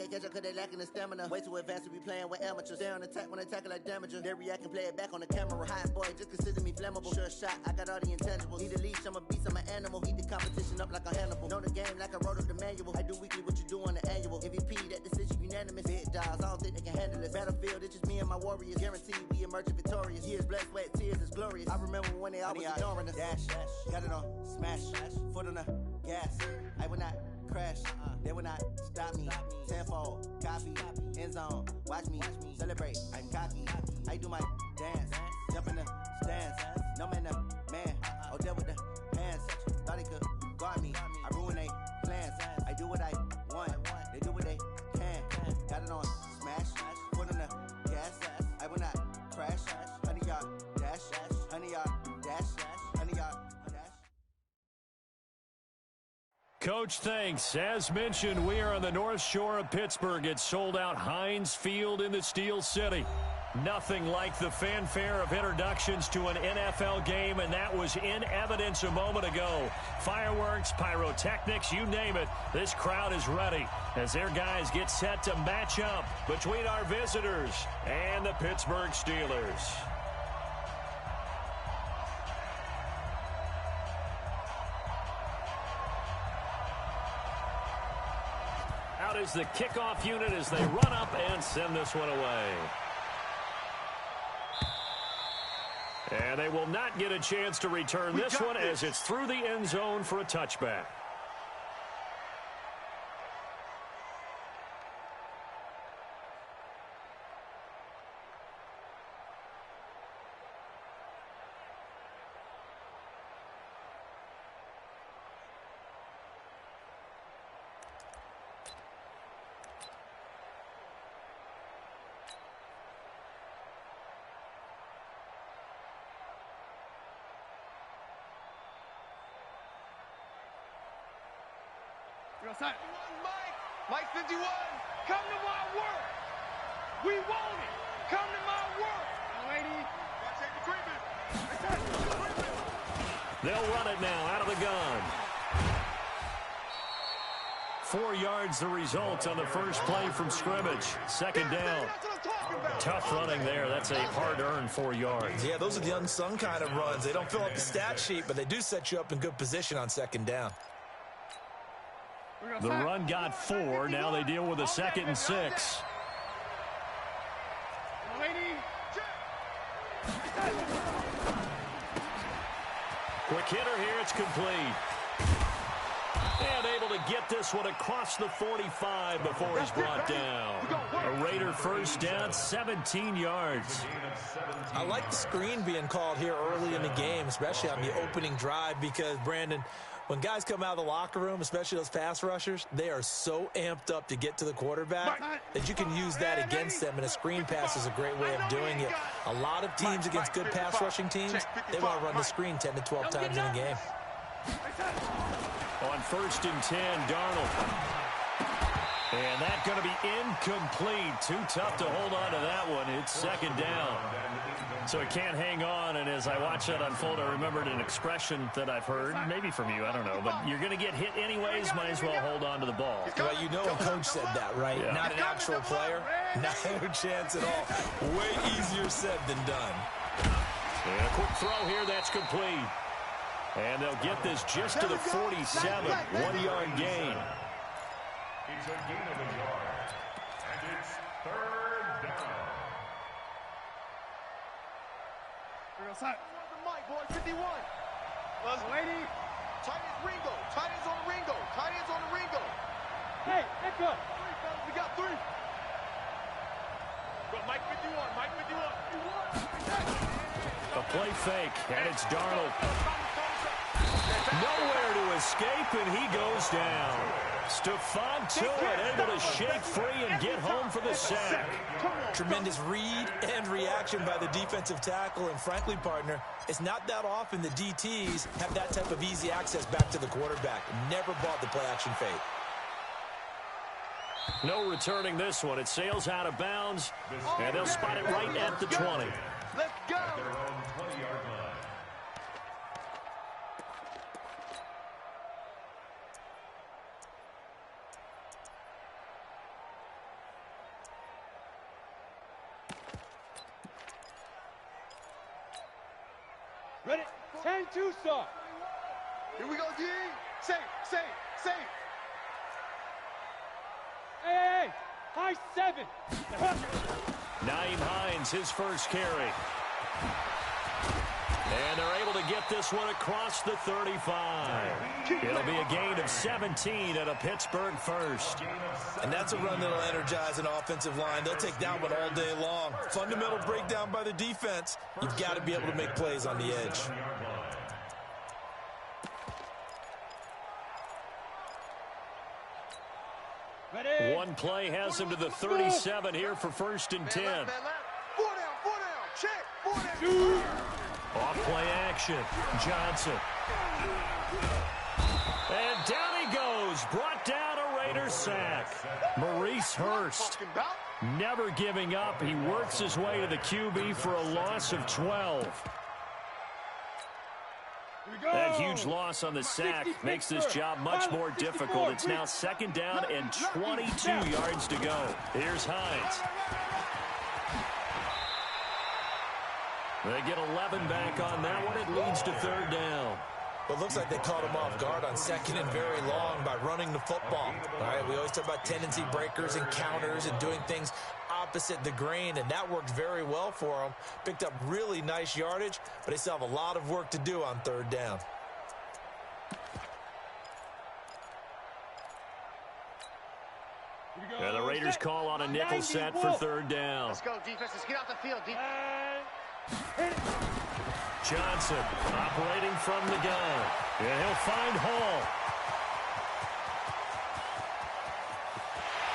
can't catch up cause they lacking the stamina. Way too advanced to be playing with amateurs. Stay on attack when attacking like damager. They react and play it back on the camera. Hot boy, just consider me flammable. Sure shot, I got all the intangibles. Need a leash, I'm a beast, I'm an animal. Heat the competition up like a Hannibal. Know the game like I wrote up the manual. I do weekly what you do on the annual. MVP, that decision unanimous. Big dogs, I don't think they can handle it. Battlefield, it's just me and my warriors. Guaranteed we emerge victorious. Years, blood, sweat, tears, it's glorious. I remember when they always ignoring us. Dash, got it on, smash, foot on the gas. I will not crash, they will not stop me. Tenfold, copy, end zone, watch me celebrate. I'm cocky, I do my dance, jump in the stands. No man, the man, oh, there with the hands. Thought he could guard me, I ruin they plans. I do what I want, they do what they can. Got it on, smash, foot on the gas. I will not crash, 100-yard dash, 100-yard dash, 100-yard dash. Coach, thanks. As mentioned, we are on the North Shore of Pittsburgh. It's sold out Heinz Field in the Steel City. Nothing like the fanfare of introductions to an NFL game, and that was in evidence a moment ago. Fireworks, pyrotechnics, you name it. This crowd is ready as their guys get set to match up between our visitors and the Pittsburgh Steelers. Out is the kickoff unit as they run up and send this one away. And they will not get a chance to return this one as it's through the end zone for a touchback. Mike 51, come to my work. We want it. Come to my work. Lady, take the treatment. They'll run it now out of the gun. 4 yards the result on the first play from scrimmage. Second down. Tough running there. That's a hard-earned 4 yards. Yeah, those are the unsung kind of runs. They don't fill up the stat sheet, but they do set you up in good position on second down. The run got 4. Now they deal with a 2nd and 6. Quick hitter here. It's complete. And able to get this one across the 45 before he's brought down. A Raider first down, 17 yards. I like the screen being called here early in the game, especially on the opening drive, because, Brandon, when guys come out of the locker room, especially those pass rushers, they are so amped up to get to the quarterback that you can use that against them, and a screen pass is a great way of doing it. A lot of teams against good pass rushing teams, they want to run the screen 10 to 12 times in a game. On 1st and 10, Darnold. And that's going to be incomplete. Too tough to hold on to that one. It's 2nd down. So it can't hang on, and as I watch that unfold, I remembered an expression that I've heard, maybe from you, I don't know, but you're going to get hit anyways, might as well hold on to the ball. Well, you know a coach said that, right? Yeah. Not an actual player. No chance at all. Way easier said than done. And a quick throw here, that's complete. And they'll get this just to the 47, 1-yard gain. It's a gain of a yard, and it's 3rd down. Mike, boy, 51. Lady. Tight ends Ringo. Tight ends on the Ringo. Tight ends on the Ringo. Hey, Echo. 3, fellas. We got 3. Go, Mike 51. Mike 51. A play fake, and it's Darnold. Nowhere to escape, and he goes down. Stephon Tuitt able to shake free and get home for the sack. Tremendous read and reaction by the defensive tackle, and frankly, partner, it's not that often the DTs have that type of easy access back to the quarterback. Never bought the play-action fake. No returning this one. It sails out of bounds, and they'll spot it right at the 20. Let's go. At their own 20-yard line. 10-2, sir. Here we go, D. Safe. Hey, high 7. Naeem Hines, his first carry. And they're able to get this one across the 35. It'll be a gain of 17 at a Pittsburgh first. And that's a run that'll energize an offensive line. They'll take that one all day long. Fundamental breakdown by the defense. You've got to be able to make plays on the edge. Ready? One play has him to the 37 here for 1st and 10. 4 down. Check. 4 down. Off play action. Johnson. And down he goes. Brought down a Raiders sack. Maurice Hurst never giving up. He works his way to the QB for a loss of 12. That huge loss on the sack makes this job much more difficult. It's now 2nd down and 22 yards to go. Here's Hines. They get 11 back on that one. It leads to 3rd down. Well, it looks like they caught him off guard on 2nd and very long by running the football. All right, we always talk about tendency breakers and counters and doing things opposite the grain, and that worked very well for them. Picked up really nice yardage, but they still have a lot of work to do on 3rd down. And the Raiders call on a nickel set for 3rd down. Let's go, defense. Let's get out the field. Johnson operating from the gun. And he'll find Hall.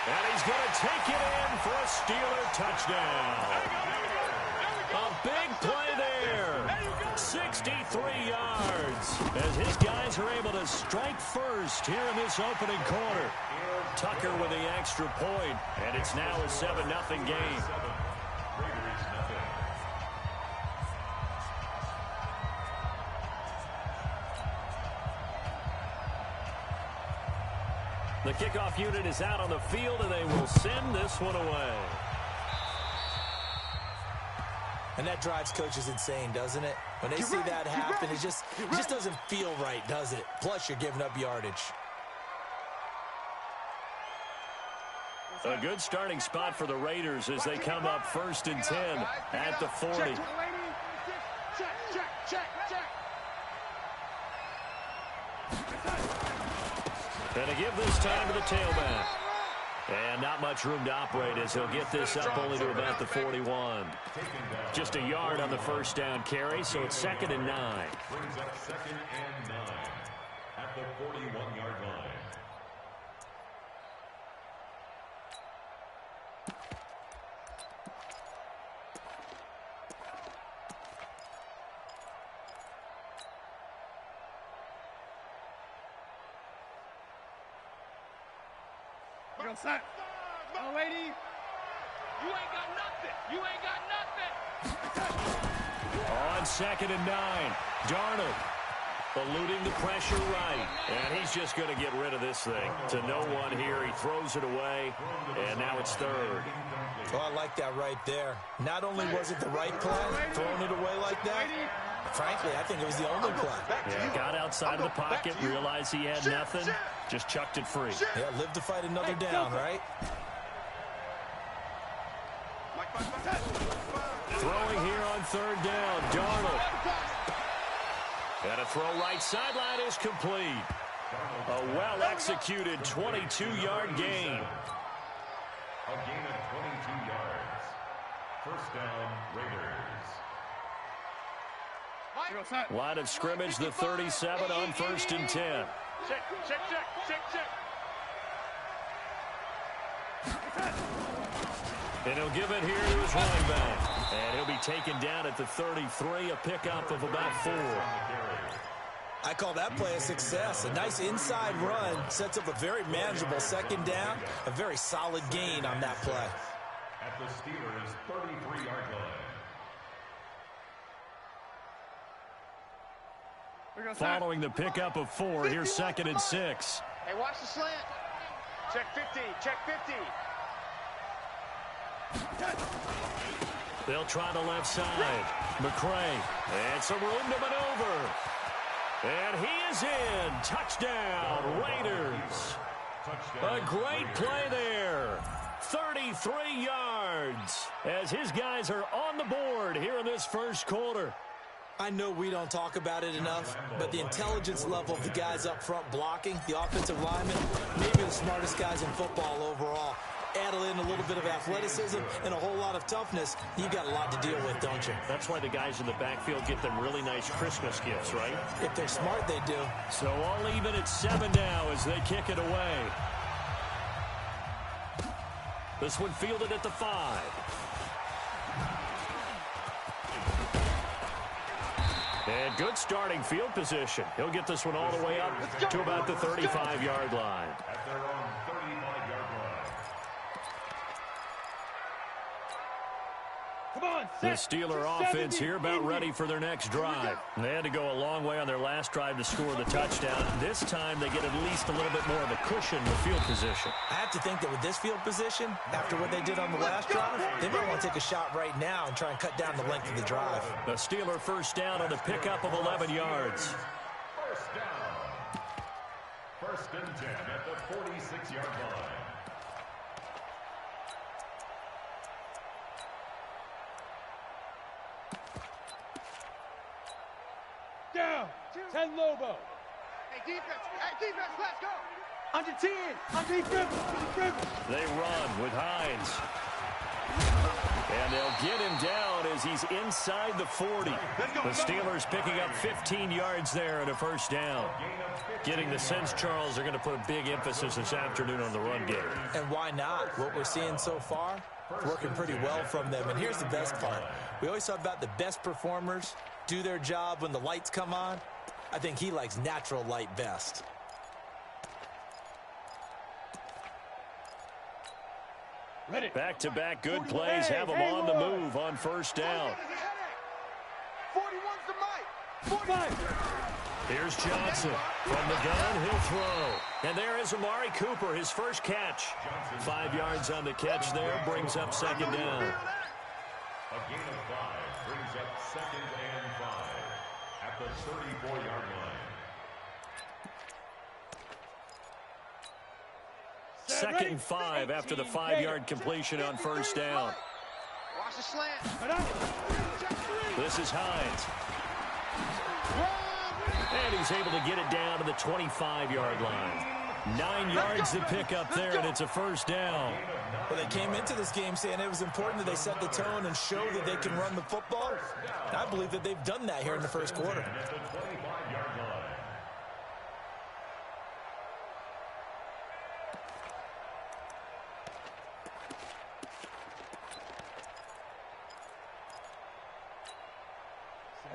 And he's going to take it in for a Steeler touchdown. A big play there. 63 yards. As his guys are able to strike first here in this opening quarter. Tucker with the extra point, and it's now a 7-0 game. The kickoff unit is out on the field, and they will send this one away. And that drives coaches insane, doesn't it? When they see that happen, it just doesn't feel right, does it? Plus, you're giving up yardage. A good starting spot for the Raiders as they come up 1st and 10 at the 40. And to give this time to the tailback. And not much room to operate as he'll get this up only to about the 41. Just a yard on the 1st down carry, so it's 2nd and 9. Brings up 2nd and 9 at the 41-yard line. Oh, lady. You ain't got nothing. On 2nd and 9, Darnold eluding the pressure right. And he's just going to get rid of this thing to no one here. He throws it away, and now it's 3rd. Oh, I like that right there. Not only was it the right play, throwing it away like that, frankly, I think it was the only play. Yeah, got outside of the pocket, realized he had nothing, just chucked it free. Yeah, live to fight another down, right? Throwing here on 3rd down, Darnold. And a throw right sideline is complete. A well-executed 22-yard gain. A gain of 22 yards. 1st down, Raiders. Line of scrimmage, the 37 on 1st and 10. Check. And he'll give it here to his running back. And he'll be taken down at the 33, a pickup of about 4. I call that play a success. A nice inside run sets up a very manageable 2nd down, a very solid gain on that play. At the Steelers' 33-yard line. Following the pickup of 4, here's 2nd and 6. Hey, watch the slant. Check 50. They'll try the left side. McCray. And some room to maneuver. And he is in. Touchdown, Raiders. A great play there. 33 yards as his guys are on the board here in this first quarter. I know we don't talk about it enough, but the intelligence level of the guys up front blocking, the offensive linemen, maybe the smartest guys in football overall. Add in a little bit of athleticism and a whole lot of toughness, you got a lot to deal with, don't you? That's why the guys in the backfield get them really nice Christmas gifts, right? If they're smart, they do. So all even at 7 now as they kick it away. This one fielded at the 5. And good starting field position. He'll get this one all the way up to about the 35-yard line. At their own 35-yard line. Come on, The Steeler offense here about ready for their next drive. They had to go a long way on their last drive to score the touchdown. This time they get at least a little bit more of a cushion with field position. I have to think that with this field position, after what they did on the last drive, they might want to take a shot right now and try and cut down the length of the drive. The Steeler first down on the pickup of 11 yards. First down. First and 10 at the 46-yard line. down. 10 Lobo. Hey, defense, let's go. Under 10. Under defense. They run with Hines. And they'll get him down as he's inside the 40. The Steelers picking up 15 yards there and a first down. Getting the sense, Charles, they're going to put a big emphasis this afternoon on the run game. And why not? What we're seeing so far, working pretty well from them. And here's the best part. We always talk about the best performers do their job when the lights come on. I think he likes natural light best. Back-to-back good plays have them on the move on first down. 41's the mic. 45. Here's Johnson. From the gun, he'll throw. And there is Amari Cooper, his first catch. 5 yards on the catch there, brings up second down. A gain of 5 brings up second and 5 at the 34-yard line. Second and 5 after the 5-yard completion on first down. Watch the slant. This is Hines. And he's able to get it down to the 25-yard line. 9 yards to pick up there, and it's a first down. Well, they came into this game saying it was important that they set the tone and show that they can run the football. And I believe that they've done that here in the first quarter. At the 25-yard line.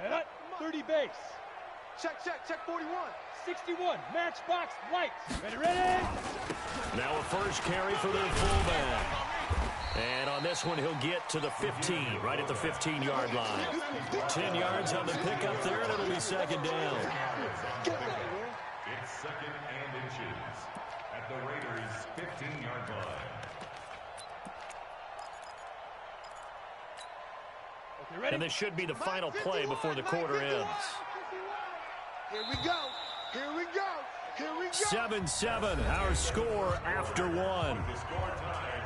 Set up. 30 base. Check 41. 61, matchbox lights. Ready. Now a first carry for their fullback. And on this one, he'll get to the 15, right at the 15-yard line. 10 yards on the pickup there, and it'll be second down. It's second and inches at the Raiders' 15-yard line. And this should be the final play before the quarter ends. Here we go. 7-7, our score after one. The score tied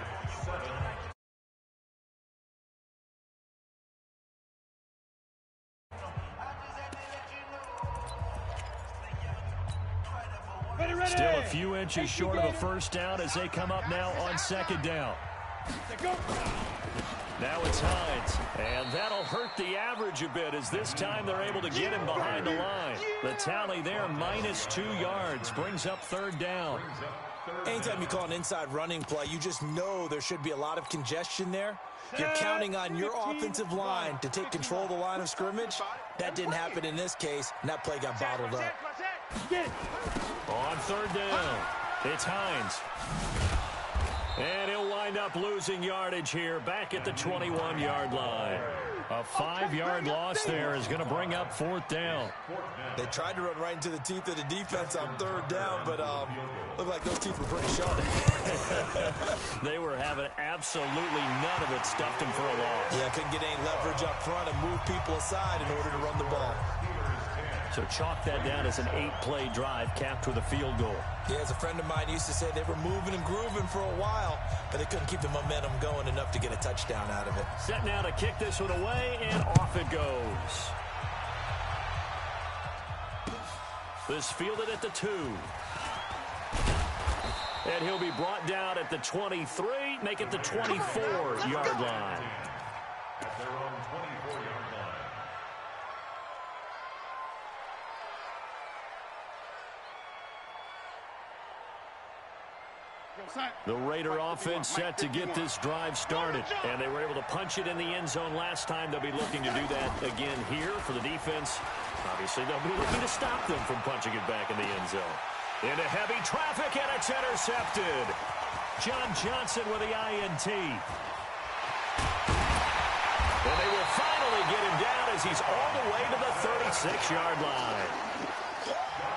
7. Still a few inches short of a first down as they come up now on second down. Now it's Hines, and that'll hurt the average a bit as this time they're able to get him behind the line. The tally there, -2 yards, brings up third down. Anytime you call an inside running play, you just know there should be a lot of congestion there. You're counting on your offensive line to take control of the line of scrimmage. That didn't happen in this case, and that play got bottled up. On third down, it's Hines. And he'll wind up losing yardage here back at the 21-yard line. A 5-yard loss there is going to bring up 4th down. They tried to run right into the teeth of the defense on 3rd down, but looked like those teeth were pretty sharp. They were having absolutely none of it, stuffed him for a loss. Yeah, couldn't get any leverage up front and move people aside in order to run the ball. So chalk that down as an 8-play drive capped with a field goal. Yeah, as a friend of mine used to say, they were moving and grooving for a while, but they couldn't keep the momentum going enough to get a touchdown out of it. Set now to kick this one away, and off it goes. This fielded at the 2. And he'll be brought down at the 23, make it the 24-yard line. At their own 24-yard line. The Raider offense set to get this drive started, and they were able to punch it in the end zone last time. They'll be looking to do that again here for the defense. Obviously, they'll be looking to stop them from punching it back in the end zone. Into heavy traffic, and it's intercepted. John Johnson with the INT. And they will finally get him down as he's all the way to the 36-yard line.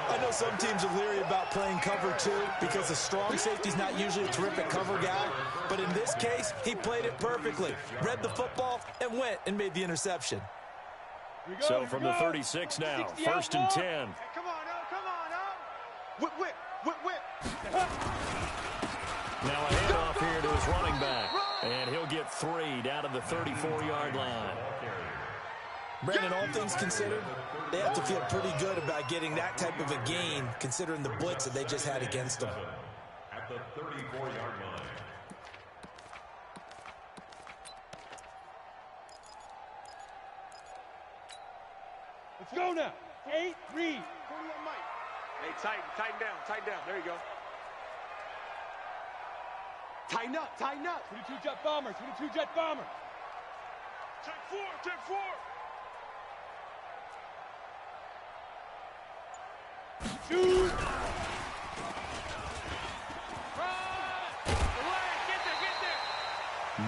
I know some teams are leery about playing cover 2 because the strong safety's not usually a terrific cover guy. But in this case, he played it perfectly. Read the football and went and made the interception. So from the 36 now, 1st and 10. Hey, come on now. Whip. Now a handoff here to his running back. And he'll get 3 down to the 34-yard line. Brandon, all things considered, they have to feel pretty good about getting that type of a gain, considering the blitz that they just had against them. At the 34-yard line. Let's go now. 8, read. 41 Mike. Hey, tighten down. There you go. Tighten up. 22 jet bomber. Take 4. Shoot! Get there!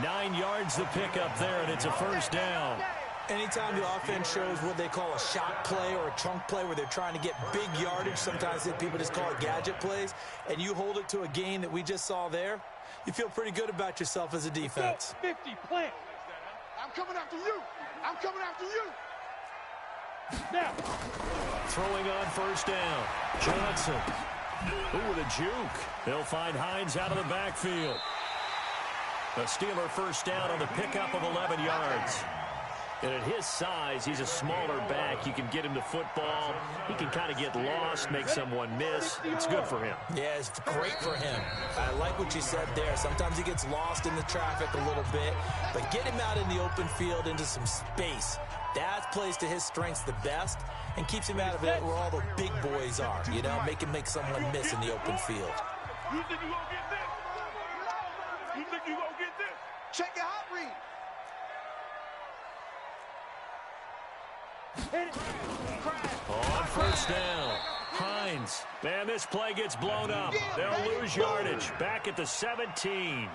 9 yards the pickup there, and it's a 1st down. Anytime the offense shows what they call a shot play or a chunk play where they're trying to get big yardage, sometimes people just call it gadget plays, and you hold it to a gain that we just saw there, you feel pretty good about yourself as a defense. 50, plant. I'm coming after you. Now. Throwing on 1st down. Johnson. Ooh, with a juke. They'll find Hines out of the backfield. A Steeler 1st down on the pickup of 11 yards. And at his size, he's a smaller back. You can get him to football. He can kind of get lost, make someone miss. It's good for him. Yeah, it's great for him. I like what you said there. Sometimes he gets lost in the traffic a little bit, but get him out in the open field into some space. That plays to his strengths the best and keeps him out of it where all the big boys are. You know, make him make someone miss in the open field. You think you gonna get this? Check your hot read. On 1st down, Hines. Man, this play gets blown up. They'll lose yardage. Back at the 17.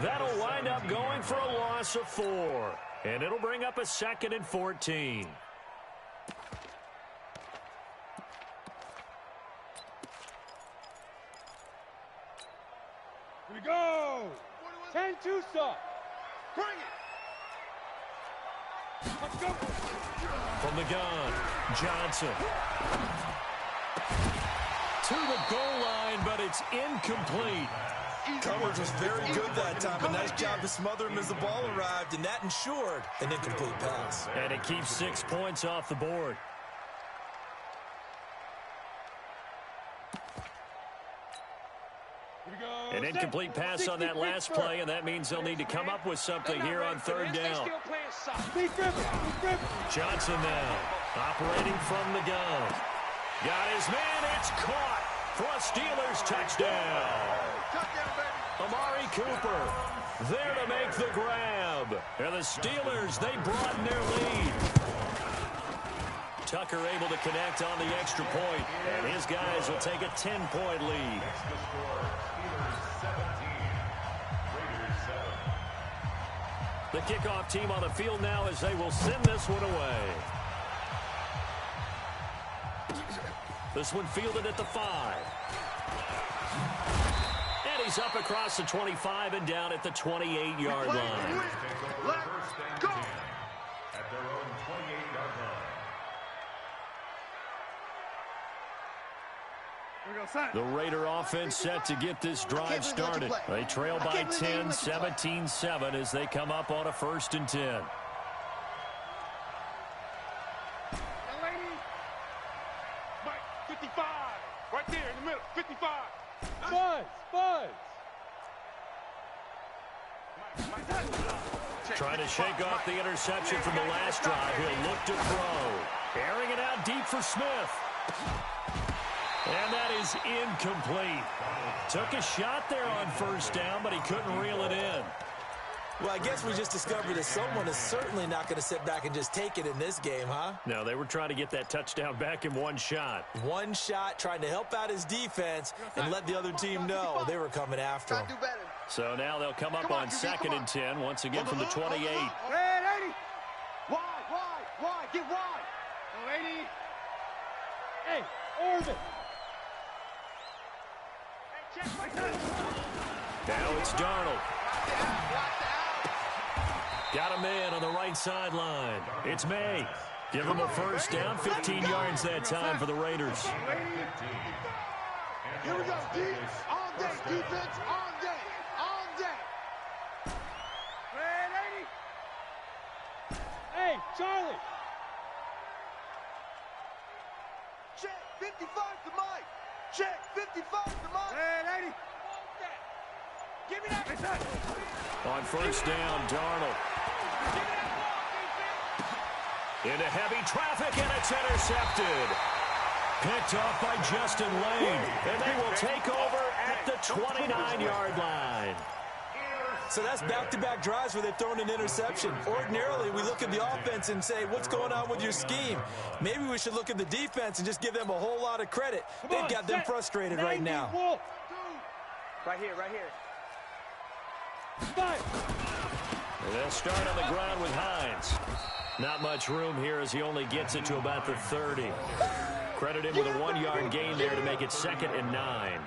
That'll wind up going for a loss of 4. And it'll bring up a 2nd and 14. Here we go. 10-2 stop. Bring it. Let's go. From the gun, Johnson. To the goal line, but it's incomplete. Coverage was very good that time. A nice job to smother him as the ball arrived, and that ensured an incomplete pass. And it keeps 6 points off the board. An incomplete pass on that last play, and that means they'll need to come up with something here on 3rd down. Johnson now, operating from the gun. Got his man, it's caught for a Steelers touchdown. Amari Cooper there to make the grab. And the Steelers, they broaden their lead. Tucker able to connect on the extra point, and his guys will take a 10-point lead. The kickoff team on the field now as they will send this one away. This one fielded at the 5. And he's up across the 25 and down at the 28-yard line. Let's go. At their own 28-yard line. The Raider offense set to get this drive started. They trail by 10, 17-7 as they come up on a 1st and 10. Mike, 55. Right there in the middle. 55. Trying to shake off the interception from the last drive. He'll look to throw. Airing it out deep for Smith. And that is incomplete. Took a shot there on 1st down, but he couldn't reel it in. Well, I guess we just discovered that someone is certainly not going to sit back and just take it in this game, huh? No, they were trying to get that touchdown back in one shot. One shot, trying to help out his defense and let the other team know they were coming after him. So now they'll come up on 2nd and 10, once again from the 28. Red 80. Wide. Get wide. 80. Hey, Orbit. Now it's Darnold. Got a man on the right sideline. It's May. Give him a 1st down, 15 yards that time for the Raiders. Here we go, D. All day, defense, all day. Red 80. Hey, Charlie. Check, 55 to Mike. Check, 55 to Mike. Red 80. Give me that. On 1st down, Darnold. Into heavy traffic, and it's intercepted. Picked off by Justin Lane, and they will take over at the 29-yard line. So that's back-to-back drives where they've thrown an interception. Ordinarily, we look at the offense and say, what's going on with your scheme? Maybe we should look at the defense and just give them a whole lot of credit. They've got them frustrated right now. Right here. They'll start on the ground with Hines. Not much room here as he only gets it to about the 30. Credit him with a 1-yard gain there to make it 2nd and 9.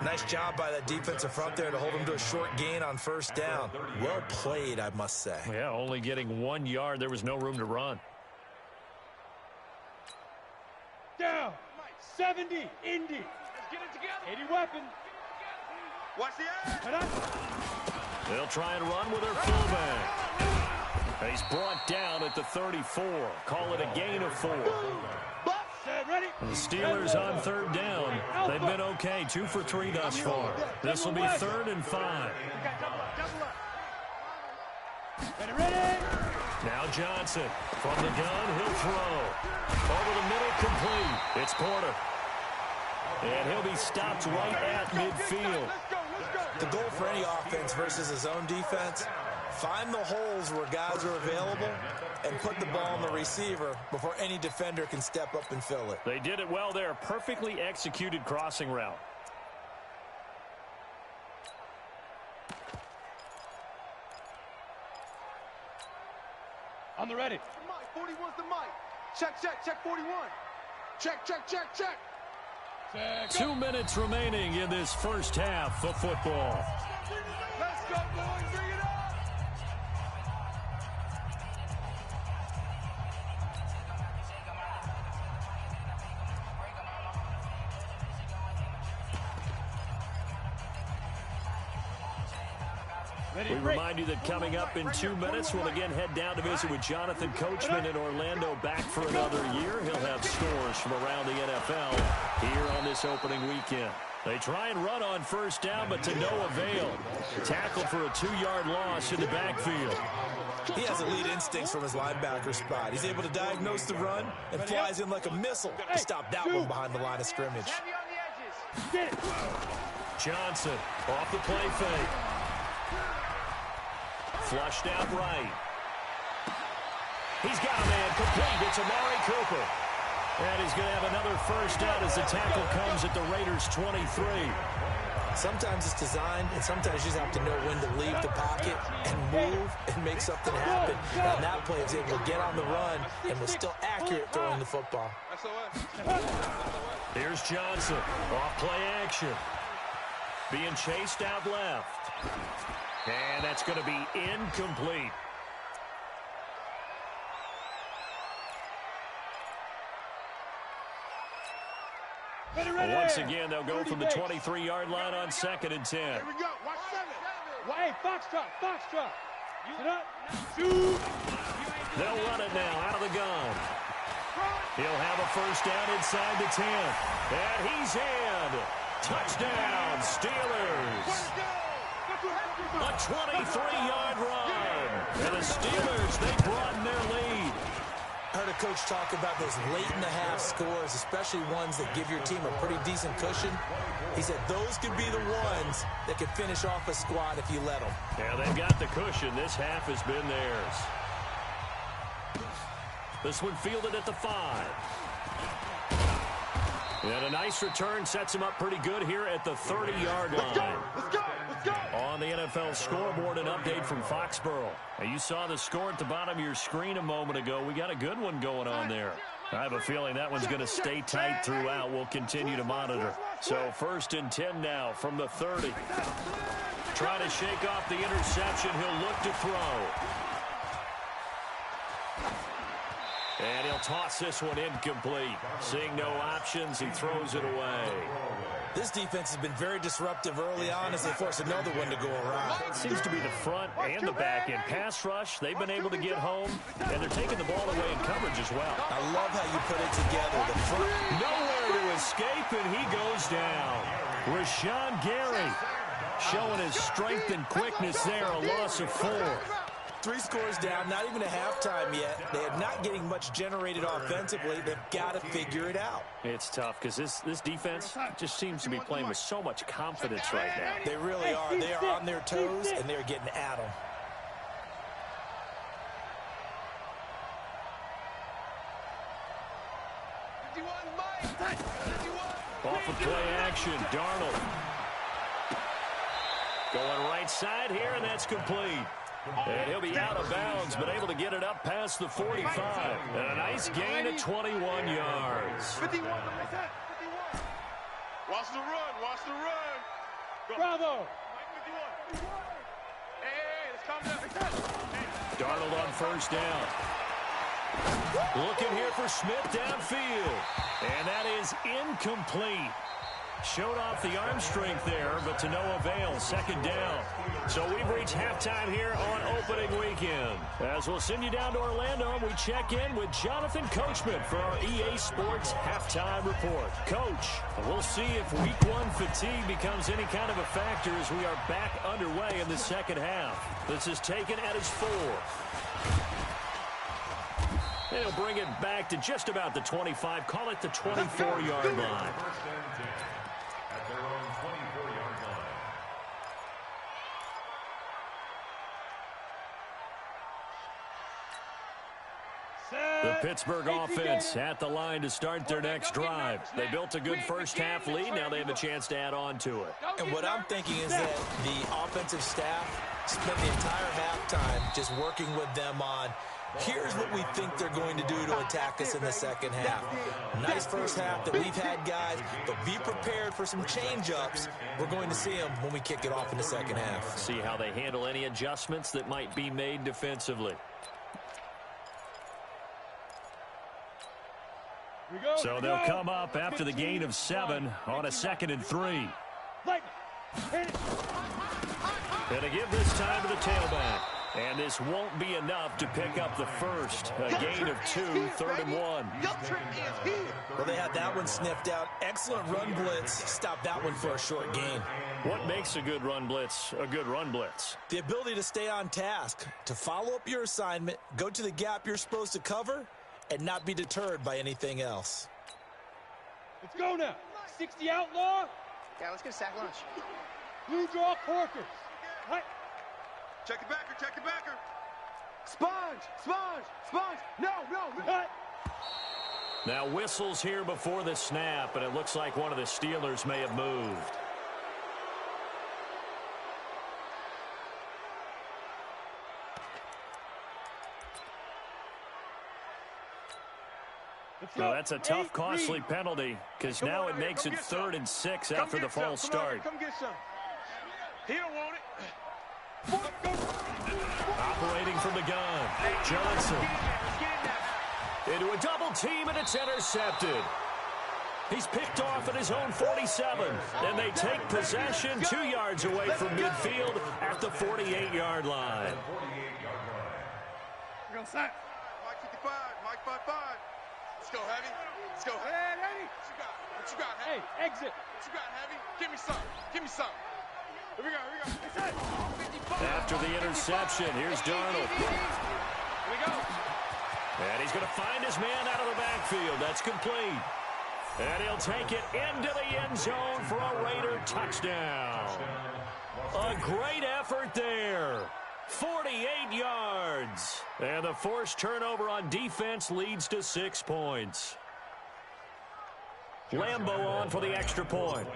Nice job by that defensive front there to hold him to a short gain on 1st down. Well played, I must say. Yeah, only getting 1 yard. There was no room to run. Down. 70. Indy. Let's get it together. 80 weapon. Watch the air. They'll try and run with their fullback. He's brought down at the 34. Call it a gain of 4. The Steelers on 3rd down. They've been okay. 2 for 3 thus far. This will be 3rd and 5. Now Johnson from the gun. He'll throw. Over the middle, complete. It's Porter. And he'll be stopped right at midfield. The goal for any offense versus his own defense, find the holes where guys are available and put the ball on the receiver before any defender can step up and fill it. They did it well there. Perfectly executed crossing route. On the ready. Mike, 41's the Mike. Check, 41. Check. 2 minutes remaining in this first half of football. Let's go, boys. Bring it up. We remind you that coming up in 2 minutes, we'll again head down to visit with Jonathan Coachman in Orlando, back for another year. He'll have scores from around the NFL here on this opening weekend. They try and run on 1st down, but to no avail. Tackled for a 2-yard loss in the backfield. He has elite instincts from his linebacker spot. He's able to diagnose the run and flies in like a missile to stop that one behind the line of scrimmage. Johnson off the play fake. Flushed out right. He's got a man complete. It's Amari Cooper. And he's going to have another 1st down as the tackle comes at the Raiders' 23. Sometimes it's designed, and sometimes you just have to know when to leave the pocket and move and make something happen. And that play was able to get on the run and was still accurate throwing the football. Here's Johnson. Off play action. Being chased out left. And that's going to be incomplete. Once again, they'll go from the 23-yard line on 2nd and 10. Here we go. Watch 7. Hey, Foxtrot. Sit up. Shoot. They'll run it now out of the gun. He'll have a first down inside the 10. And he's in. Touchdown, Steelers. A 23-yard run. And the Steelers, they broaden their lead. I heard a coach talk about those late-in-the-half scores, especially ones that give your team a pretty decent cushion. He said those could be the ones that could finish off a squad if you let them. Yeah, they've got the cushion. This half has been theirs. This one fielded at the 5. And a nice return sets him up pretty good here at the 30-yard line. Let's go. On the NFL scoreboard, an update from Foxborough. Now, you saw the score at the bottom of your screen a moment ago. We got a good one going on there. I have a feeling that one's going to stay tight throughout. We'll continue to monitor. So 1st and 10 now from the 30. Trying to shake off the interception. He'll look to throw. And he'll toss this one incomplete. Seeing no options, he throws it away. This defense has been very disruptive early on as they force another one to go around. It seems to be the front and the back end. Pass rush, they've been able to get home, and they're taking the ball away in coverage as well. I love how you put it together. The front, nowhere to escape, and he goes down. Rashawn Gary showing his strength and quickness there, a loss of 4. 3 scores down, not even a halftime yet. They are not getting much generated offensively. They've got to figure it out. It's tough because this defense just seems to be playing with so much confidence right now. They really are. They are on their toes, and they're getting at them. Off of play action, Darnold. Going right side here, and that's complete. And he'll be out of bounds, but able to get it up past the 45. And a nice gain of 21 yards. 51. Watch the run. Go. Bravo. 51. Hey, let's calm down. Darnold on first down. Looking here for Smith downfield. And that is incomplete. Showed off the arm strength there, but to no avail. 2nd down. So we've reached halftime here on opening weekend. As we'll send you down to Orlando, and we check in with Jonathan Coachman for our EA Sports Halftime Report. Coach, we'll see if Week 1 fatigue becomes any kind of a factor as we are back underway in the second half. This is taken at his 4th. And he'll bring it back to just about the 25. Call it the 24-yard line. At their own 24-yard line. The Pittsburgh offense at the line to start their next drive. They built a good first-half lead. Now they have a chance to add on to it. And what I'm thinking is that the offensive staff spent the entire halftime just working with them on, here's what we think they're going to do to attack us in the second half. Nice first half that we've had, guys, but be prepared for some change-ups. We're going to see them when we kick it off in the second half. See how they handle any adjustments that might be made defensively. So they'll come up after the gain of 7 on a 2nd and 3. And to give this time to the tailback. And this won't be enough to pick up the first. A gain of 2, 3rd and 1. Well, they had that one sniffed out. Excellent run blitz. Stop that one for a short gain. What makes a good run blitz a good run blitz? The ability to stay on task, to follow up your assignment, go to the gap you're supposed to cover, and not be deterred by anything else. Let's go now. 60 outlaw. Yeah, let's get a sack lunch. Blue draw Corkers. What? Check it backer. Sponge. No. Cut. Now whistles here before the snap, and it looks like one of the Steelers may have moved. Well, that's a tough, costly penalty because now it makes it 3rd and 6 after the false start. Come get some. He don't want it. Operating from the gun, Johnson. Into a double team, and it's intercepted. He's picked off at his own 47, and they take possession 2 yards away from midfield at the 48-yard line. Go, set. Mike 55, Mike 55. Let's go, Heavy. Let's go. Hey, Heavy. What you got, Heavy? Hey, exit. What you got, Heavy? Give me some. Give me some. Here we go, here we go. After the interception, here's Darnold. Here we go. And he's going to find his man out of the backfield. That's complete. And he'll take it into the end zone for a Raider touchdown. A great effort there. 48 yards. And the forced turnover on defense leads to 6 points. Lambeau on for the extra point.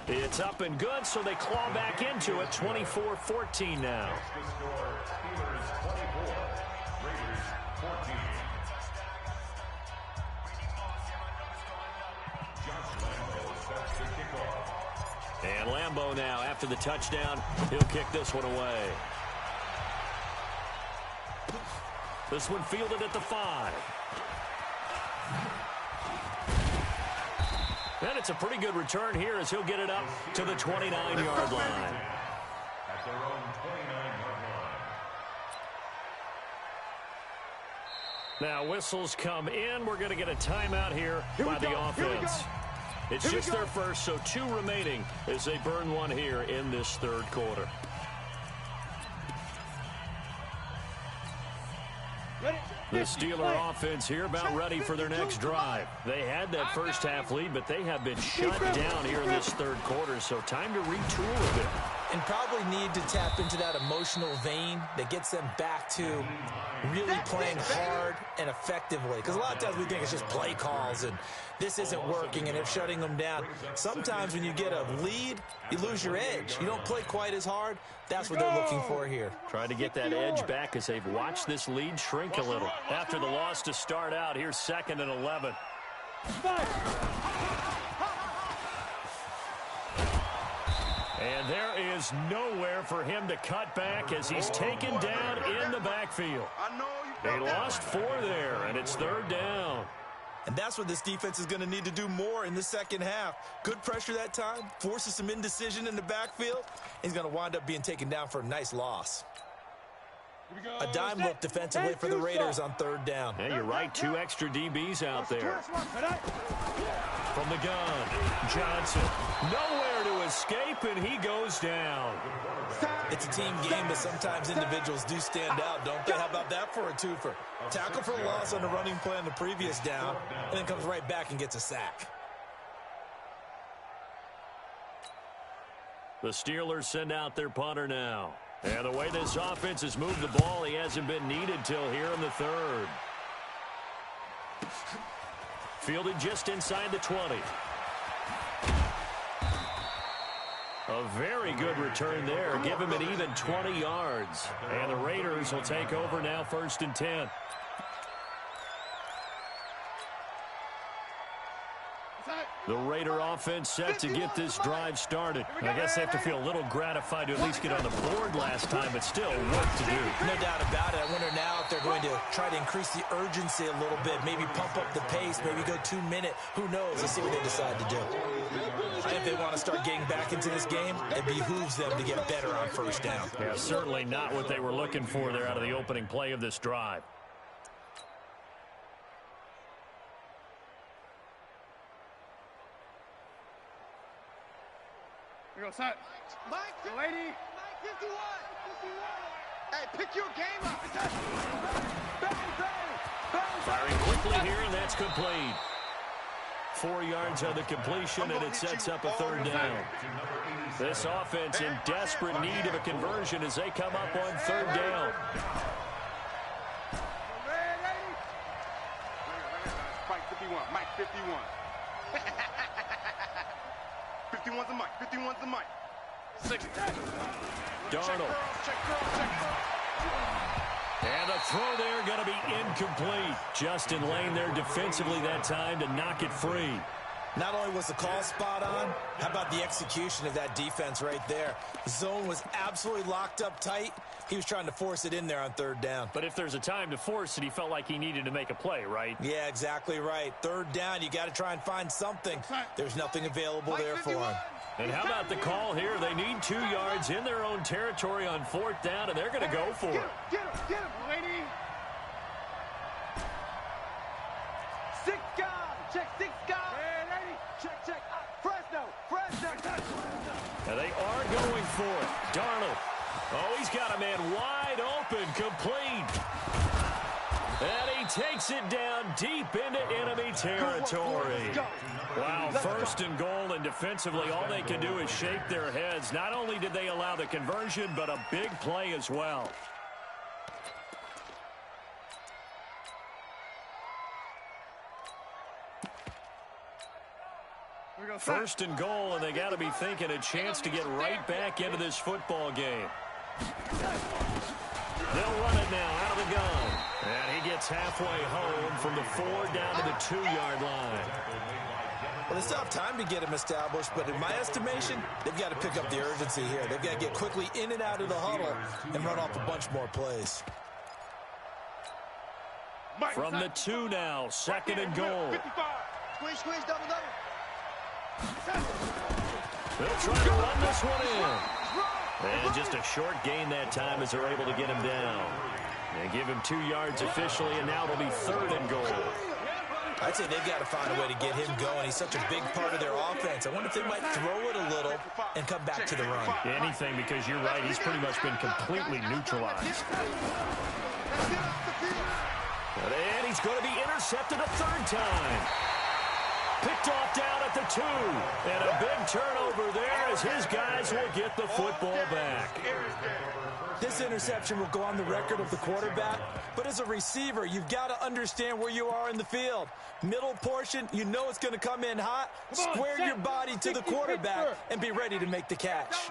It's up and good, so they claw back into it. 24-14 now. And Lambeau now, after the touchdown, he'll kick this one away. This one fielded at the 5. And it's a pretty good return here as he'll get it up to the 29-yard line. At their own 29-yard line. Now whistles come in. We're going to get a timeout here by the offense. It's just their first, so 2 remaining as they burn one here in this 3rd quarter. The Steeler offense here about ready for their next drive. They had that first half lead, but they have been shut down here in this 3rd quarter, so time to retool a bit. And probably need to tap into that emotional vein that gets them back to really playing hard and effectively. Because a lot of times we think it's just play calls and this isn't working and they're shutting them down. Sometimes when you get a lead, you lose your edge. You don't play quite as hard. That's what they're looking for here. Trying to get that edge back as they've watched this lead shrink a little. After the loss to start out, here's 2nd and 11. And there is nowhere for him to cut back as he's taken down in the backfield. They lost 4 there, and it's 3rd down. And that's what this defense is going to need to do more in the second half. Good pressure that time, forces some indecision in the backfield. He's going to wind up being taken down for a nice loss. A dime look defensively for the Raiders on 3rd down. Yeah, you're right. 2 extra DBs out there. From the gun, Johnson. Nowhere to escape, and he goes down. It's a team game, but sometimes individuals do stand out, don't they? How about that for a twofer? Tackle for loss on the running play on the previous down, and then comes right back and gets a sack. The Steelers send out their punter now. And the way this offense has moved the ball, he hasn't been needed till here in the 3rd. Fielded just inside the 20. A very good return there. Give him an even 20 yards. And the Raiders will take over now, 1st and 10. The Raider offense set to get this drive started. I guess they have to feel a little gratified to at least get on the board last time, but still work to do. No doubt about it. I wonder now if they're going to try to increase the urgency a little bit, maybe pump up the pace, maybe go 2-minute. Who knows? Let's see what they decide to do. And if they want to start getting back into this game, it behooves them to get better on 1st down. Yeah, certainly not what they were looking for there out of the opening play of this drive. Here we go, set. Mike, lady. Mike 51. Hey, pick your game up. Firing quickly here, and that's complete. 4 yards on the completion, and it sets up a 3rd down. This offense in desperate need of a conversion as they come up on 3rd down. Mike 51. Mike 51. 51's a Mike. 51's a Mike. 6. Darnold. Check girls. And the throw there going to be incomplete. Justin Lane there defensively that time to knock it free. Not only was the call spot on, how about the execution of that defense right there? The zone was absolutely locked up tight. He was trying to force it in there on third down. But if there's a time to force it, he felt like he needed to make a play, right? Yeah, exactly right. Third down, you got to try and find something. There's nothing available there for him. And how about the call here? They need 2 yards in their own territory on 4th down, and they're going to go for it. Get him, lady. 6 guard. Check 6 guard. Hey, lady. Check. Fresno. And they are going for it. Darnold. Oh, he's got a man wide open, complete. And he takes it down deep into enemy territory. Wow, 1st and goal, and defensively all they can do is shake their heads. Not only did they allow the conversion, but a big play as well. First and goal, and they got to be thinking a chance to get right back into this football game. They'll run it now out of the gun. And he gets halfway home from the 4 down to the 2-yard line. Well, they still have time to get him established, but in my estimation, they've got to pick up the urgency here. They've got to get quickly in and out of the huddle and run off a bunch more plays. From the 2 now, 2nd and goal. Squeeze, double. They'll try to run this one in. And just a short gain that time as they're able to get him down. And give him 2 yards officially, and now it'll be 3rd and goal. I'd say they've got to find a way to get him going. He's such a big part of their offense. I wonder if they might throw it a little and come back to the run. Anything, because you're right, he's pretty much been completely neutralized. And he's going to be intercepted a 3rd time. Picked off down at the 2. And a big turnover there as his guys will get the football back. This interception will go on the record of the quarterback, but as a receiver, you've got to understand where you are in the field. Middle portion, you know it's going to come in hot. Square your body to the quarterback and be ready to make the catch.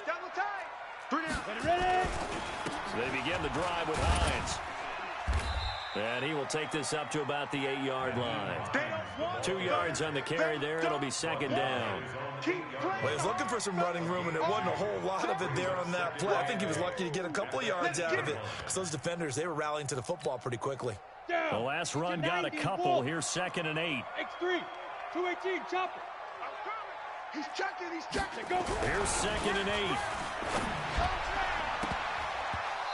Double tight. 3 down. Ready. So they begin the drive with Hines. And he will take this up to about the 8-yard line. 2 yards on the carry there. It'll be 2nd down. Well, he was looking for some running room, and there wasn't a whole lot of it there on that play. I think he was lucky to get a couple of yards out of it because those defenders, they were rallying to the football pretty quickly. The last run got a couple. Here's 2nd and 8. X3, 218, chopper. He's checking. Go. Here's 2nd and 8.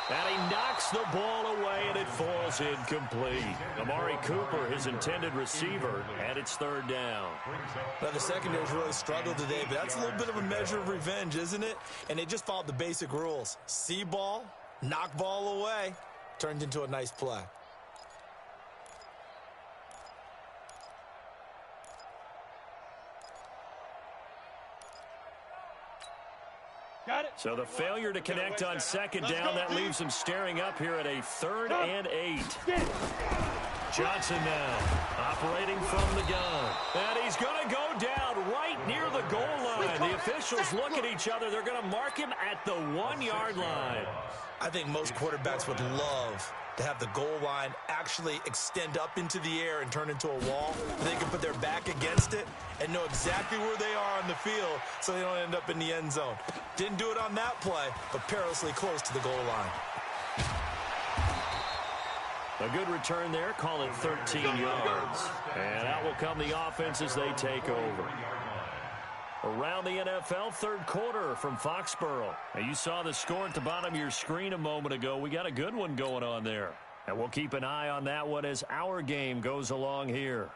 And he knocks the ball away, and it falls incomplete. Amari Cooper, his intended receiver, and it's 3rd down. Now, the secondary's really struggled today, but that's a little bit of a measure of revenge, isn't it? And they just followed the basic rules. See ball, knock ball away, turned into a nice play. Got it. So the failure to connect on 2nd down, that leaves him staring up here at a 3rd and 8. Johnson now operating from the gun. And he's going to go down right near the goal line. The officials look at each other. They're going to mark him at the 1-yard line. I think most quarterbacks would love to have the goal line actually extend up into the air and turn into a wall. They can put their back against it and know exactly where they are on the field so they don't end up in the end zone. Didn't do it on that play, but perilously close to the goal line. A good return there. Call it 13 yards. And out will come the offense as they take over. Around the NFL, 3rd quarter from Foxborough. Now, you saw the score at the bottom of your screen a moment ago. We got a good one going on there. And we'll keep an eye on that one as our game goes along here.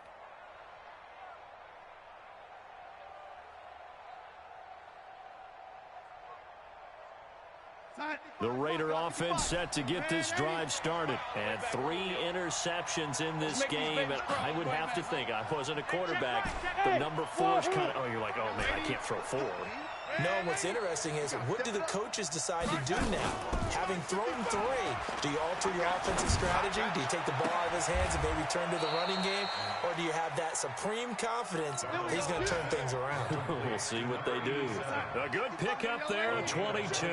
The Raider offense set to get this drive started. And 3 interceptions in this game. And I would have to think, I wasn't a quarterback, but number 4 is kind of, oh, you're like, oh, man, I can't throw 4. No, what's interesting is, what do the coaches decide to do now? Having thrown 3, do you alter your offensive strategy? Do you take the ball out of his hands and maybe turn to the running game? Or do you have that supreme confidence he's going to turn things around? We'll see what they do. A good pickup there, 22.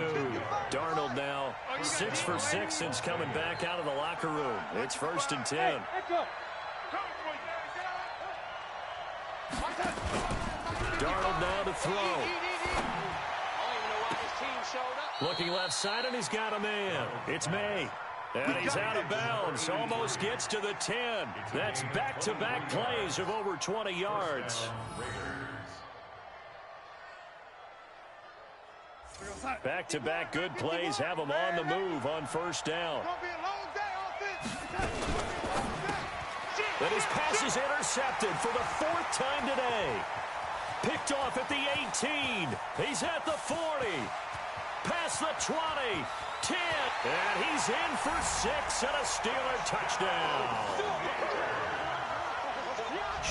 Darnold now 6 for 6 since coming back out of the locker room. It's 1st and 10. Darnold now to throw. Looking left side, and he's got a man. It's May. And he's out of bounds. Almost gets to the 10. That's back-to-back plays of over 20 yards. Back-to-back good plays have him on the move on 1st down. And his pass is intercepted for the 4th time today. Picked off at the 18. He's at the 40. Past the 20. 10. And he's in for 6 and a Steeler touchdown.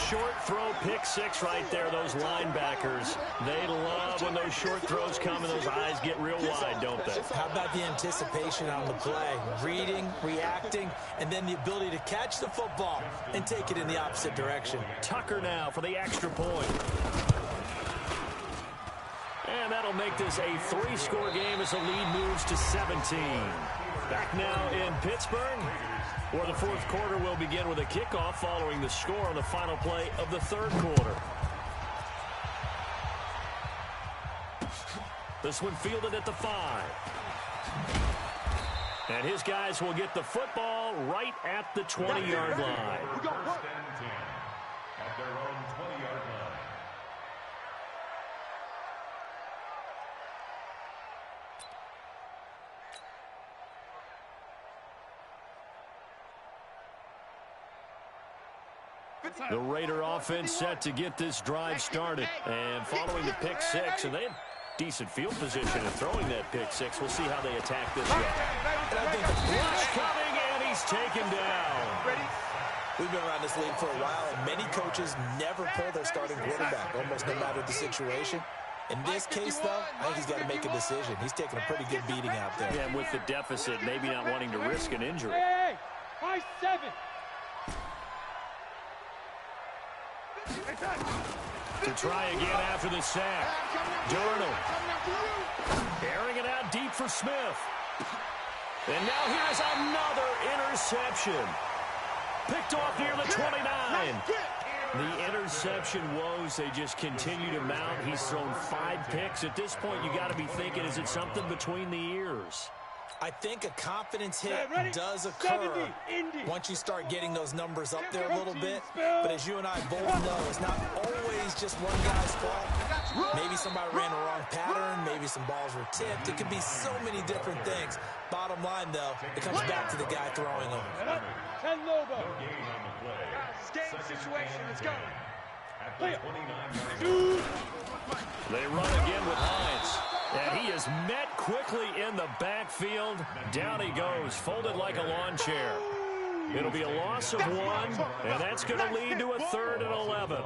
Short throw, pick 6 right there. Those linebackers, they love when those short throws come and those eyes get real wide, don't they? How about the anticipation on the play? Reading, reacting, and then the ability to catch the football and take it in the opposite direction. Tucker now for the extra point. And that'll make this a 3-score game as the lead moves to 17. Back now in Pittsburgh, where the 4th quarter will begin with a kickoff following the score on the final play of the 3rd quarter. This one fielded at the 5. And his guys will get the football right at the 20-yard line. First and 10 at their own 20-yard line. The Raider offense set to get this drive started. And following the pick 6, and they have decent field position in throwing that pick 6. We'll see how they attack this one. Rush coming, and he's taken down. We've been around this league for a while, and many coaches never pull their starting quarterback, almost no matter the situation. In this case, though, I think he's got to make a decision. He's taking a pretty good beating out there. Yeah, and with the deficit, maybe not wanting to risk an injury. Hey, 5-7. To try again after the sack. Darnold airing it out deep for Smith. And now here's another interception. Picked off near the 29. The interception woes, they just continue to mount. He's thrown 5 picks. At this point, you got to be thinking, is it something between the ears? I think a confidence hit does occur once you start getting those numbers up there a little bit. But as you and I both know, it's not always just one guy's fault. Maybe somebody ran a wrong pattern. Maybe some balls were tipped. It could be so many different things. Bottom line, though, it comes back to the guy throwing them. 10 Lobo. Game situation. Let's go. At the 29-yard line. They run again with Hines. And he is met quickly in the backfield. Down he goes, folded like a lawn chair. It'll be a loss of 1, and that's going to lead to a 3rd and 11.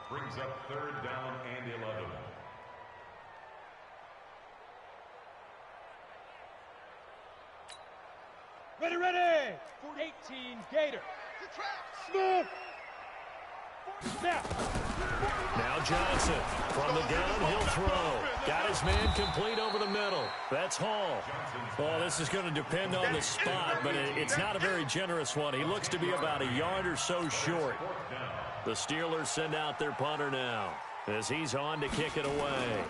Brings up 3rd down and 11. Ready. 18 Gator. Smith. Now Johnson from the downhill throw. Got his man complete over the middle. That's Hall. Well, this is going to depend on the spot, but it's not a very generous one. He looks to be about a yard or so short. The Steelers send out their punter now as he's on to kick it away.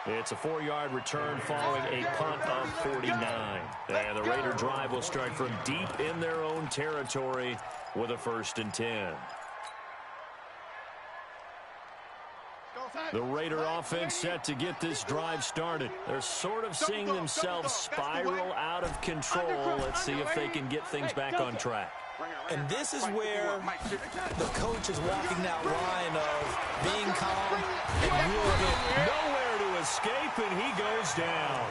It's a 4-yard return following a punt of 49. And the Raider drive will start from deep in their own territory with a 1st and 10. The Raider offense set to get this drive started. They're sort of seeing themselves spiral out of control. Let's see if they can get things back on track. And this is where the coach is walking that line of being calm and really nowhere to escape, and he goes down.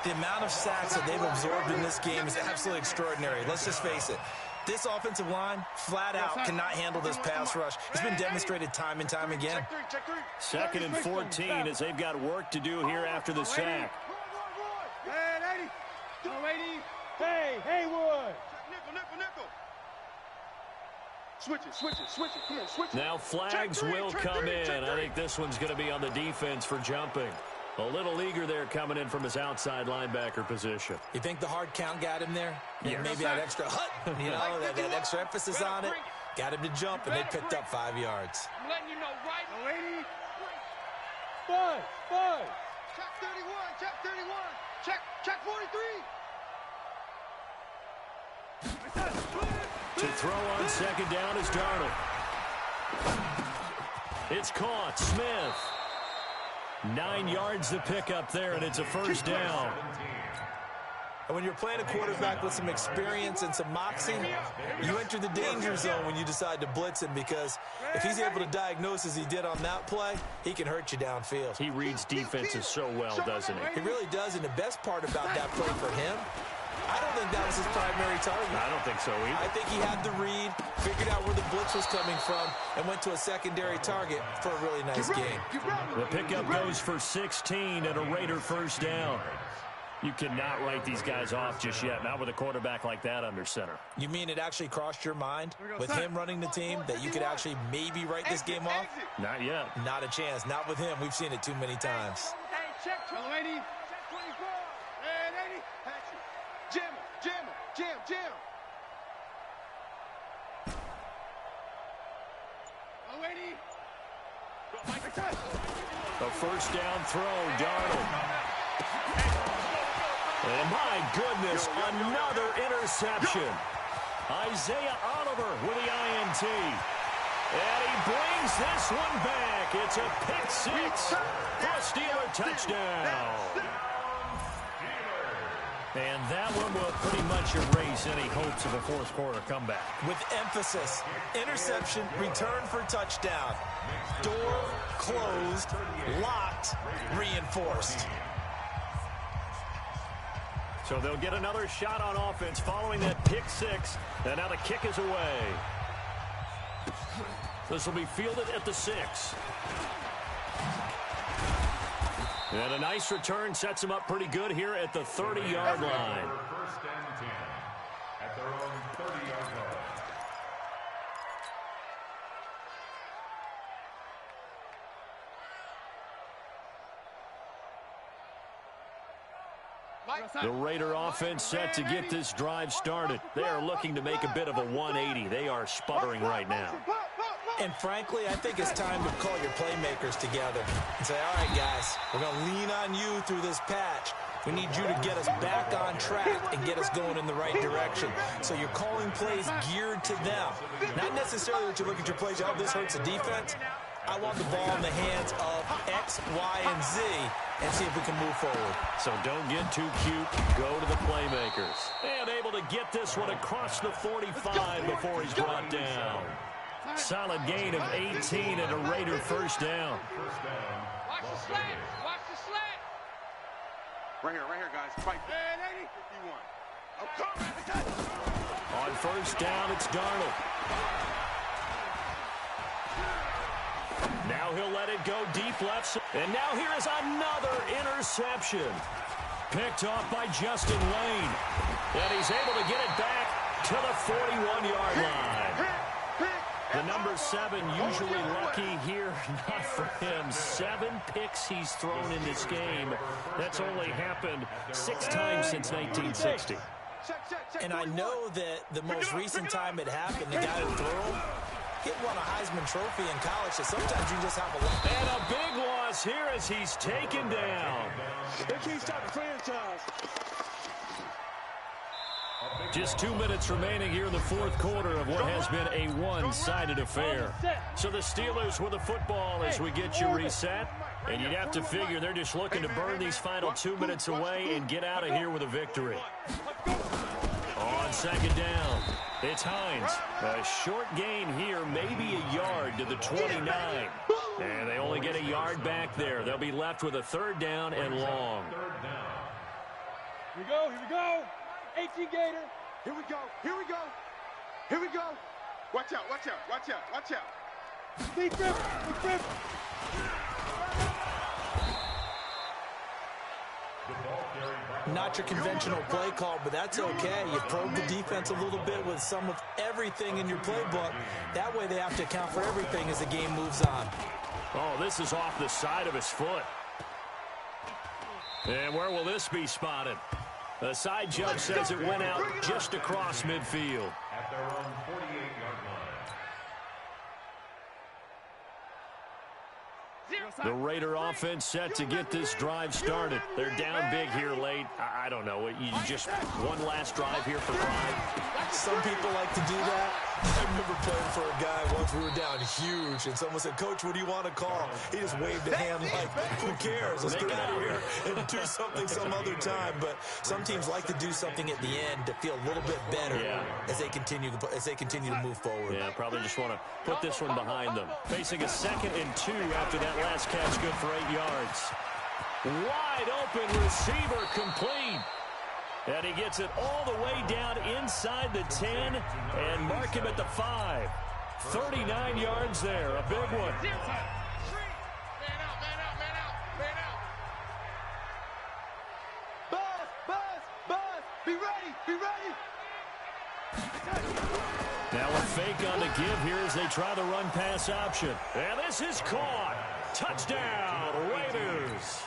The amount of sacks that they've absorbed in this game is absolutely extraordinary. Let's just face it. This offensive line, flat out, cannot handle this pass rush. It's been demonstrated time and time again. Second and 14 as they've got work to do here after the sack. Hey, Haywood. Nickel. Switch it. Come on, switch it. Now flags will come in. I think this one's going to be on the defense for jumping. A little eager there coming in from his outside linebacker position. You think the hard count got him there? Yeah. Maybe that extra that extra emphasis on it. Got him to jump, and they picked up 5 yards. I'm letting you know right away. Five. Check 31. Check 43. To throw on second down is Darnold. It's caught. Smith. 9 yards to pick up there, and it's a first down. And when you're playing a quarterback with some experience and some moxie, you enter the danger zone when you decide to blitz him, because if he's able to diagnose as he did on that play, he can hurt you downfield. He reads defenses so well, doesn't he? He really does, and the best part about that play for him, I don't think that was his primary target. I don't think so either. I think he had the read, figured out where the blitz was coming from, and went to a secondary target for a really nice game. The pickup goes for 16 and a Raider first down. You cannot write these guys off just yet, not with a quarterback like that under center. You mean it actually crossed your mind with him running the team that you could actually maybe write this game off? Not yet. Not a chance. Not with him. We've seen it too many times. Hey, check 20. Check 24. And 80. Jam. A first down throw, Darnold. And my goodness, another interception. Isaiah Oliver with the INT. And he brings this one back. It's a pick six for a Steeler touchdown. And that one will pretty much erase any hopes of a fourth quarter comeback. With emphasis, interception, return for touchdown. Door closed, locked, reinforced. So they'll get another shot on offense following that pick six. And now the kick is away. This will be fielded at the 6. And a nice return sets him up pretty good here at the 30-yard line. First and 10 at their own 30-yard line. The Raider offense set to get this drive started. They are looking to make a bit of a 180. They are sputtering right now. And frankly, I think it's time to call your playmakers together and say, all right, guys, we're going to lean on you through this patch. We need you to get us back on track and get us going in the right direction. So you're calling plays geared to them. Not necessarily that you look at your plays, oh, this hurts the defense. I want the ball in the hands of X, Y, and Z and see if we can move forward. So don't get too cute. Go to the playmakers. And able to get this one across the 45 before he's brought down. Solid gain of 18 and a Raider first down. Watch the slant. Right here, guys. Fight. 51. I'm coming. On first down, it's Darnold. Now he'll let it go deep left. And now here is another interception. Picked off by Justin Lane. And he's able to get it back to the 41-yard line. The number 7 usually lucky here, not for him. 7 picks he's thrown in this game. That's only happened 6 times since 1960. And I know that the most recent time it happened, the guy who threw him, he won a Heisman Trophy in college, so sometimes you just have a luck. And a big loss here as he's taken down. They can't stop the franchise. Just 2 minutes remaining here in the fourth quarter of what has been a one-sided affair. So the Steelers with the football as we get you reset. And you'd have to figure they're just looking to burn these final 2 minutes away and get out of here with a victory. On second down, it's Hines. A short gain here, maybe a yard to the 29. And they only get a yard back there. They'll be left with a third down and long. Here we go. 18 Gator. Here we go. Here we go. Watch out, watch out, watch out, watch out. Big grip, big grip. Not your conventional play call, but that's okay. You probe the defense a little bit with some of everything in your playbook. That way they have to account for everything as the game moves on. Oh, this is off the side of his foot. And where will this be spotted? The side judge says it went out just across midfield. At their own 48-yard line. The Raider offense set to get this drive started. They're down big here late. I don't know. You just one last drive here for pride. Some people like to do that. I remember playing for a guy once. We were down huge, and someone said, "Coach, what do you want to call?" He just waved a hand like, "Who cares? Let's get out of here and do something some other time." But some teams like to do something at the end to feel a little bit better as they continue to move forward. Yeah, probably just want to put this one behind them. Facing a 2nd and 2 after that last catch, good for 8 yards. Wide open receiver complete. And he gets it all the way down inside the 10 and mark him at the 5. 39 yards there, a big one. Man out, man out, man out, man out. Buzz, buzz, buzz. Be ready, be ready. Now a fake on the give here as they try the run-pass option. And this is caught. Touchdown, Raiders.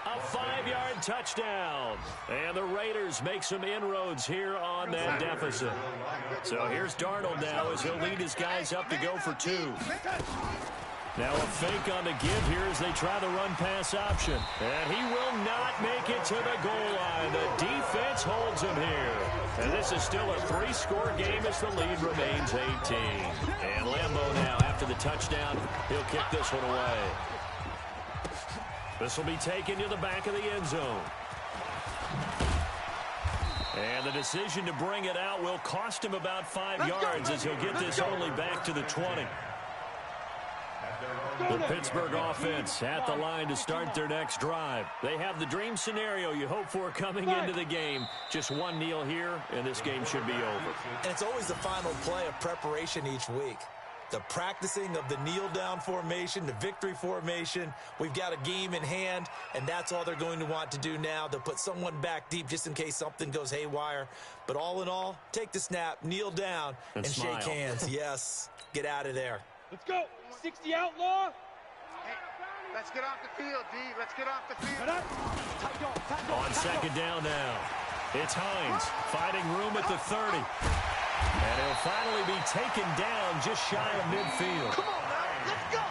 A 5-yard touchdown. And the Raiders make some inroads here on that deficit. So here's Darnold now as he'll lead his guys up to go for 2. Now a fake on the give here as they try the run-pass option. And he will not make it to the goal line. The defense holds him here. And this is still a 3-score game as the lead remains 18. And Lambeau now, after the touchdown, he'll kick this one away. This will be taken to the back of the end zone. And the decision to bring it out will cost him about 5 yards as he'll get this only back to the 20. The Pittsburgh offense at the line to start their next drive. They have the dream scenario you hope for coming into the game. Just one kneel here, and this game should be over. And it's always the final play of preparation each week. The practicing of the kneel-down formation, the victory formation. We've got a game in hand, and that's all they're going to want to do now. They'll put someone back deep just in case something goes haywire. But all in all, take the snap, kneel down, and shake hands. Yes, get out of there. Let's go. 60 outlaw. Hey, let's get off the field, D. Let's get off the field. On 2nd down now, it's Hines finding room at the 30. And he'll finally be taken down just shy of midfield. Come on now, let's go.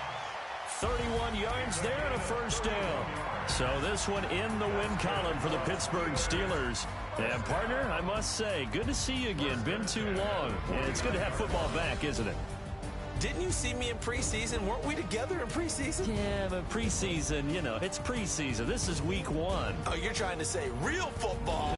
31 yards there and a 1st down. So this one in the win column for the Pittsburgh Steelers. And partner, I must say, good to see you again. Been too long. And it's good to have football back, isn't it? Didn't you see me in preseason? Weren't we together in preseason? Yeah, but preseason, it's preseason. This is week 1. Oh, you're trying to say real football.